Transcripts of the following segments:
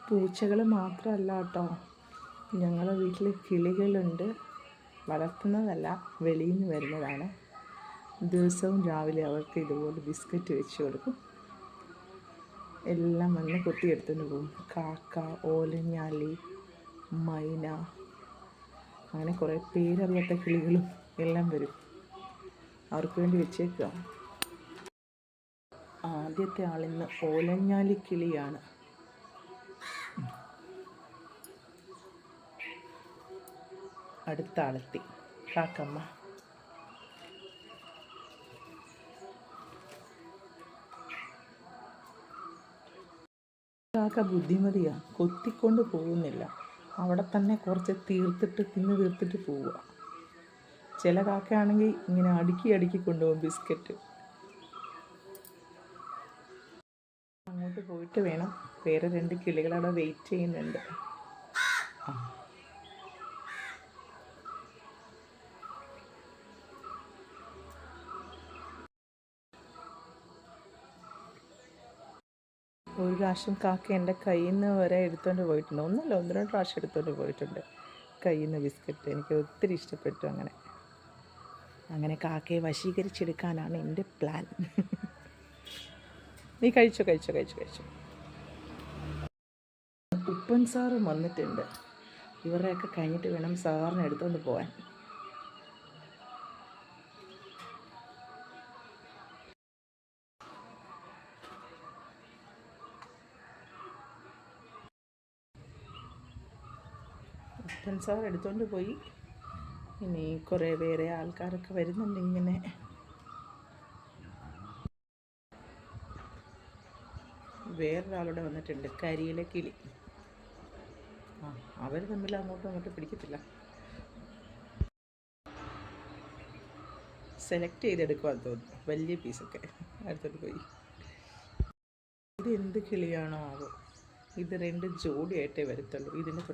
പൂച്ചകൾ മാത്രമല്ല കേട്ടോ, ഞങ്ങളുടെ വീട്ടിൽ കിളികളുണ്ട്. വളർത്തുന്നതല്ല, വെളിയിൽ നിന്ന് വരുന്നതാണ്. ദിവസവും രാവിലെ അവർക്ക് ഇതുപോലെ ബിസ്ക്കറ്റ് വെച്ച് കൊടുക്കും. എല്ലാം വന്ന് കൊത്തിയെടുത്തുകൊണ്ട് പോകും. കാക്ക, ഓലഞ്ഞാലി, മൈന, അങ്ങനെ കുറേ പേരറിയാത്ത കിളികളും എല്ലാം വരും. അവർക്ക് വേണ്ടി വെച്ചേക്കുക. ആദ്യത്തെ ആളിന്ന് ഓലഞ്ഞാലി കിളിയാണ്. അടുത്ത ആളെത്തി, കാക്കമ്മ. കാക്ക ബുദ്ധിമതിയാണ്, കൊത്തിക്കൊണ്ട് പോകുന്നില്ല. അവിടെ തന്നെ കുറച്ച് തിന്ന് തീർത്തിട്ട് പോവുക. ചില കാക്കയാണെങ്കിൽ ഇങ്ങനെ അടുക്കി കൊണ്ടുപോകും ബിസ്ക്കറ്റ്. അങ്ങോട്ട് പോയിട്ട് വേണം, വേറെ 2 കിളികളവിടെ വെയിറ്റ് ചെയ്യുന്നുണ്ട്. ഒരു പ്രാവശ്യം കാക്ക എൻ്റെ കയ്യിൽ നിന്ന് വരെ എടുത്തുകൊണ്ട് പോയിട്ടുണ്ട്. 1-2 പ്രാവശ്യം എടുത്തുകൊണ്ട് പോയിട്ടുണ്ട് കയ്യിൽ നിന്ന് ബിസ്ക്കറ്റ്. എനിക്ക് ഒത്തിരി ഇഷ്ടപ്പെട്ടു. അങ്ങനെ കാക്കയെ വശീകരിച്ചെടുക്കാനാണ് എൻ്റെ പ്ലാൻ. നീ കഴിച്ചോ. ഉപ്പൻ സാറും വന്നിട്ടുണ്ട്. ഇവരെയൊക്കെ കഴിഞ്ഞിട്ട് വേണം സാറിനെ എടുത്തുകൊണ്ട് പോകാൻ. ഉപ്പൻ സാർ എടുത്തുകൊണ്ട് പോയി. ഇനി കുറേ വേറെ ആൾക്കാരൊക്കെ വരുന്നുണ്ട്. ഇങ്ങനെ വേറൊരാളൂടെ വന്നിട്ടുണ്ട്, കരിയിലെ കിളി. അവർ തമ്മിൽ അങ്ങോട്ടും പിടിക്കത്തില്ല. സെലക്ട് ചെയ്തെടുക്കുവാന്ന് തോന്നുന്നു, വലിയ പീസൊക്കെ അടുത്തോട്ട് പോയി. ഇത് എന്ത് കിളിയാണോ ആവോ, ഇത് 2 ജോഡിയായിട്ടേ വരത്തുള്ളൂ. ഇതിൻ്റെ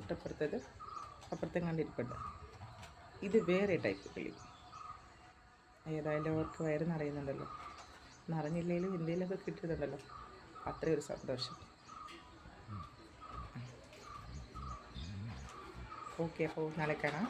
അപ്പുറത്തെ കണ്ടിരിപ്പുണ്ട്. ഇത് വേറെ ടൈപ്പ് കിളി. ഏതായാലും അവർക്ക് വയറ് നിറയുന്നുണ്ടല്ലോ. നിറഞ്ഞില്ലെങ്കിലും എന്തെങ്കിലുമൊക്കെ കിട്ടുന്നുണ്ടല്ലോ, അത്രയൊരു സന്തോഷം. ഓക്കെ, അപ്പോൾ നാളെ കാണാം.